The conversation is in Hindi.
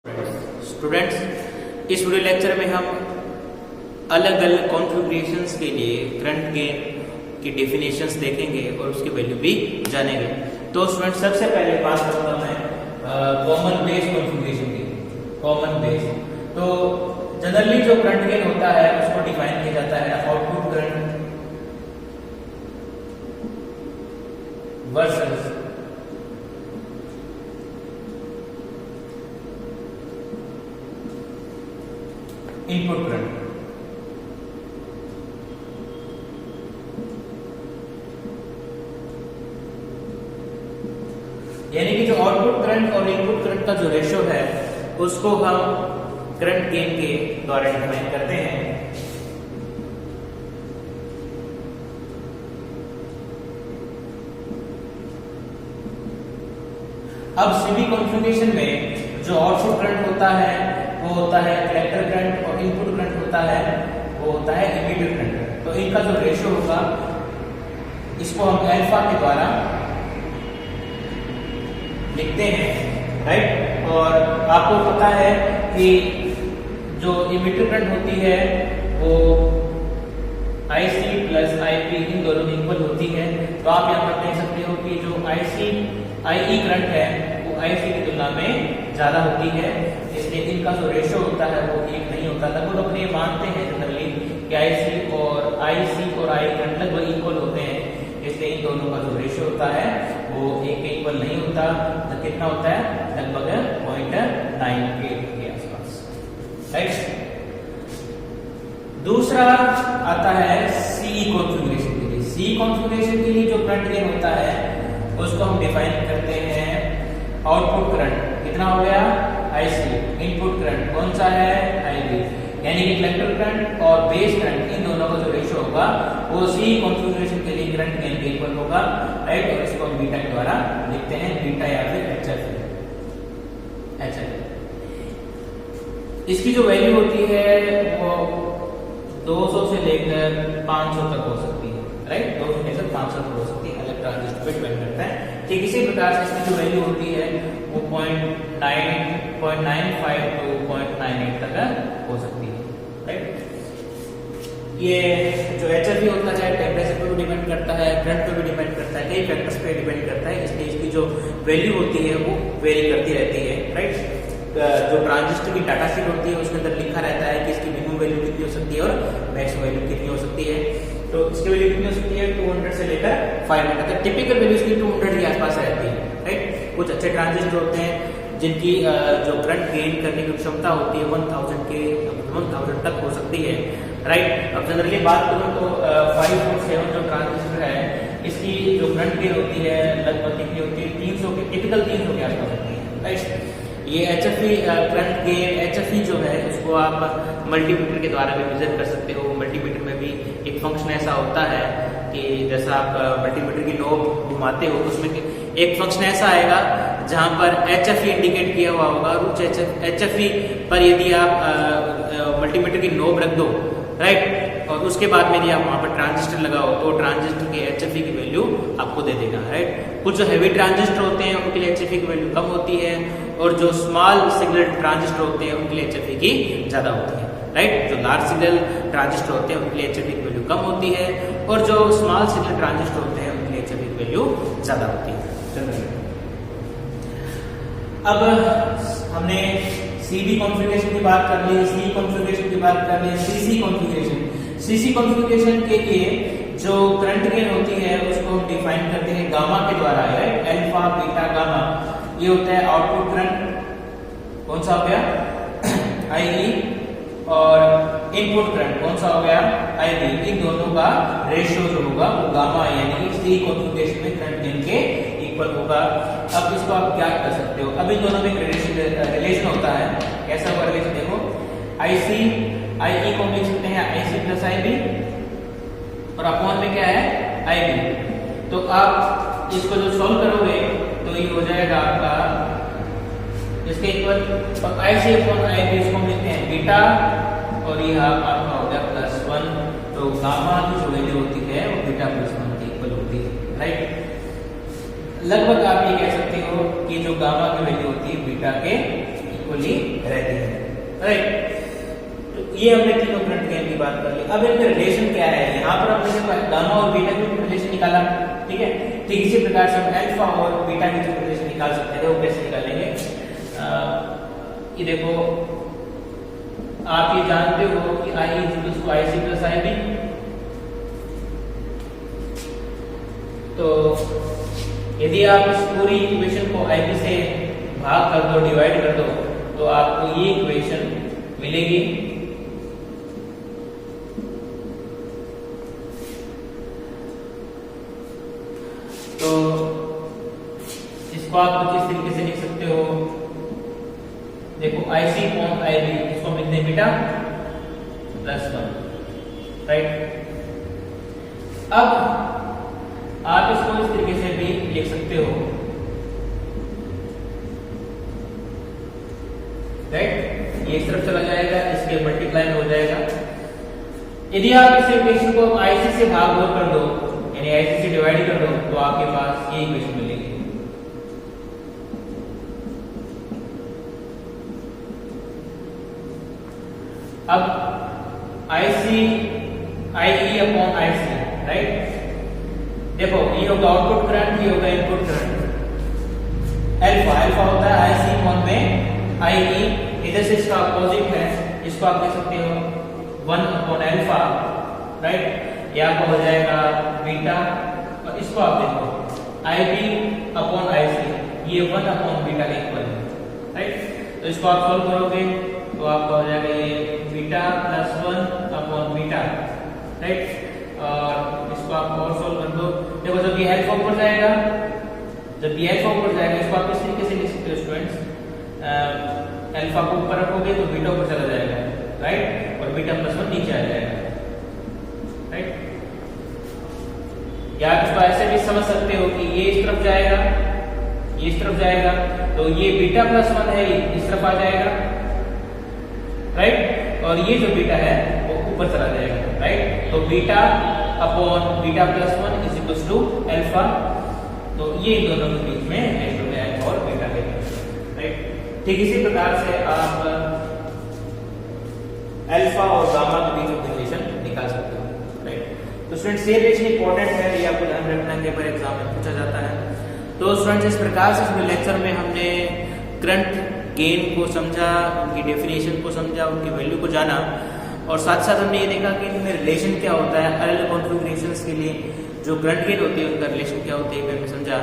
स्टूडेंट्स, इस वीडियो लेक्चर में हम अलग अलग कॉन्फ़िगरेशंस के लिए करंट गेन की डेफिनेशंस देखेंगे और उसकी वैल्यू भी जानेंगे। तो स्टूडेंट्स, सबसे पहले बात करूंगा मैं कॉमन बेस कॉन्फ़िगरेशन की। कॉमन बेस तो जनरली जो करंट गेन होता है उसको डिफाइन किया जाता है output current versus input current. यानी कि जो आउटपुट करंट और इनपुट करंट का जो रेशो है उसको हम करंट गेन के द्वारा डिफाइन करते हैं। अब सीबी कॉन्फ़िगरेशन में जो आउटपुट करंट होता है वो होता है कलेक्टर करंट और इनपुट करंट होता है वो होता है इमीटर करंट। तो इनका जो रेशो होगा इसको हम अल्फा के द्वारा लिखते हैं, राइट। और आपको पता है कि जो इमीटर करंट होती है वो IC प्लस IP इन दोनों में इक्वल होती है। तो आप यहाँ पर देख सकते हो कि जो IE करंट है वो IC की तुलना में ज्यादा होती है, इसलिए इनका जो रेशो होता है वो एक नहीं होता। लगभग अपने ये मानते हैं जनरली कि IC और I करंट लगभग इक्वल होते हैं, इसलिए इन दोनों का जो रेशो होता है वो एक के इक्वल नहीं होता। तो कितना होता है? लगभग 0.98 के आसपास, राइट। दूसरा आता है CE कॉन्फ़िगरेशन के लिए। CE कॉन्फ़िगरेशन के लिए जो करंट गेन होता है उसको हम डिफाइन करते हैं आउटपुट करंट। कितना हो गया? IC। इनपुट करंट कौन सा है? IB। यानी कि कलेक्टर करंट और बेस करंट इन दोनों का जो रेशो होगा वो CE कॉन्फ़िगरेशन के लिए करंट गेन के इक्वल होगा, राइट। और इसको हम बीटा के द्वारा लिखते हैं, बीटा या फिर HF। इसकी जो वैल्यू होती है वो 200 से लेकर 500 तक हो सकती है, राइट। 200 से लेकर 500 तक हो सकती है, अलग ट्रांजिस्टर पे डिपेंड करता है। ठीक इसी प्रकार से इसकी जो वैल्यू होती है वो 0.95 टू 0.98 तक हो सकती है, राइट। ये जो HF होता है टेम्परेचर पे भी डिपेंड करता है, करंट पे भी डिपेंड करता है, कई फैक्टर्स पे डिपेंड करता है, इसलिए इसकी जो वैल्यू होती है वो वेरी करती रहती है, राइट। जो ट्रांजिस्टर की डाटा शीट होती है उसके अंदर लिखा रहता है कि इसकी मिनिमम वैल्यू कितनी हो सकती है और मैक्सिमम वैल्यू कितनी हो सकती है। तो इसकी वैल्यू कितनी हो सकती है? 200 से लेकर 500 तक। टिपिकल वैल्यू इसकी 200 के आसपास रहती है, राइट। कुछ अच्छे ट्रांजिस्टर होते हैं जिनकी जो करंट गेन करने की क्षमता होती है 1000 तक हो सकती है, राइट। अब जनरली बात करूं तो 547 जो ट्रांजिस्टर है इसकी जो करंट गेन होती है लगभग कितनी होती है? 300 के, टिपिकल 300 के आसपास होती है, राइट। ये HFE करंट गेन HFE जो है उसको आप मल्टीमीटर के द्वारा भी मेजर कर सकते हो। मल्टीमीटर में भी एक फंक्शन ऐसा होता है कि जैसा आप मल्टीमीटर की नोब घुमाते हो उसमें एक फंक्शन ऐसा आएगा जहां पर HFE इंडिकेट किया हुआ होगा। और उस HFE पर यदि आप मल्टीमीटर की नोब रख दो, राइट, और उसके बाद में यदि आप वहां पर ट्रांजिस्टर लगाओ तो ट्रांजिस्टर के HFE की वैल्यू आपको दे देगा, राइट। कुछ जो हैवी ट्रांजिस्टर होते हैं उनके लिए HFE की वैल्यू कम होती है और जो स्मॉल सिग्नल ट्रांजिस्टर होते हैं उनके लिए HFE की ज्यादा होती है, राइट। जो लार्ज सिग्नल ट्रांजिस्टर होते हैं उनके लिए HFE की वैल्यू कम होती है और जो स्मॉल सिग्नल ट्रांजिस्टर होते हैं उनके लिए HFE की वैल्यू ज्यादा होती है। अब हमने CB कॉन्फ़िगरेशन की बात कर ली, CE कॉन्फ़िगरेशन की बात कर ली, CC कॉन्फ़िगरेशन। CC कॉन्फ़िगरेशन के लिए जो करंट गेन होती है उसको हम डिफाइन करते हैं गामा के द्वारा, राइट। अल्फा, बीटा, गामा ये होता है आउटपुट करंट। कौन सा हो गया? IE। और इनपुट करंट कौन सा हो गया? IB। इन दोनों का रेशियो जो होगा वो गामा यानी कि CE कॉन्फ़िगरेशन में करंट गेन के इक्वल होगा। अब इसको आप क्या कर सकते हो? अब इन दोनों में रिलेशन होता है। कैसा होगा रिलेशन? देखो, IE को लिख सकते हैं IC प्लस IB और अपॉन में क्या है? IB। तो आप इसको जो सॉल्व करोगे तो ये हो जाएगा आपका इसके इक्वल IC अपॉन IB, इसको हम लिखते हैं बीटा और ये आपका हो गया +1। तो गामा की जो वैल्यू होती है वो बीटा +1 के इक्वल होती है, राइट। लगभग आप ये कह सकते हो कि जो गामा की वैल्यू होती है बीटा के इक्वली रहती है, राइट। तो ये हमने तीनों करंट गेन की बात कर ली। अब इनका रिलेशन क्या है, यहाँ पर हमने देखो गामा और बीटा की रिलेशन निकाला, ठीक है। ठीक इसी प्रकार से हम अल्फा और बीटा की जो रिलेशन निकाल सकते थे वो कैसे निकालेंगे। ये देखो आप ये जानते हो कि I = IC + IB, तो यदि आप इस पूरी इक्वेशन को IB से भाग कर दो, डिवाइड कर दो, तो आपको ये इक्वेशन मिलेगी। तो इसको आप कुछ इस तरीके से लिख सकते हो, देखो IC / IB, इसको हम लिखते हैं बीटा +1, राइट। अब आप इसको इस तरीके से भी लिख सकते हो, राइट। ये इस तरफ चला जाएगा, इसके मल्टीप्लाई हो जाएगा। यदि आप इस इक्वेशन को IC से भाग कर दो, यानी IC से डिवाइड कर दो, तो आपके पास ये इक्वेशन मिलेगी। अब IE / IC, राइट। देखो ये होगा आउटपुट करंट, ये होगा इनपुट करंट। अल्फा होता है IC में IE, इधर से इसका अपोजिट है, इसको आप देख सकते हो 1/अल्फा, राइट। ये आपका हो जाएगा बीटा, और इसको आप देखो IB/IC, ये 1/बीटा के इक्वल है, राइट। तो इसको आप सॉल्व करोगे तो आपका हो जाएगा ये बीटा +1/बीटा, राइट। और इसको आप और सॉल्व कर दो। देखो जब ये अल्फा ऊपर जाएगा, इसको आप इस तरीके से लिख सकते हो स्टूडेंट्स, अल्फा को ऊपर रखोगे तो बीटा ऊपर चला जाएगा, राइट, और बीटा +1 नीचे आ जाएगा, राइट। या आप इसको ऐसे भी समझ सकते हो कि ये इस तरफ जाएगा, ये इस तरफ जाएगा, तो ये बीटा +1 है, इस तरफ आ जाएगा, राइट। और ये जो बीटा है वो ऊपर चला जाएगा, राइट। तो बीटा +1 = अल्फा, तो ये दोनों के बीच में रेशो है अल्फा और बीटा के, राइट। ठीक इसी प्रकार से आप अल्फा और गामा के बीच में रिलेशन निकाल सकते हो, राइट। तो स्टूडेंट्स ये रिलेशन इंपॉर्टेंट है, ये आपको ध्यान रखना है, पर एग्जाम में पूछा जाता है। तो स्टूडेंट्स इस प्रकार से इस लेक्चर में हमने करंट गेन को समझा, उनकी डेफिनेशन को समझा, उनकी वैल्यू को जाना, और साथ साथ हमने ये देखा कि इनमें रिलेशन क्या होता है, अलग अलग कॉन्फ़िगरेशंस के लिए जो करंट गेन होती है उनका रिलेशन क्या होता है, हमने समझा।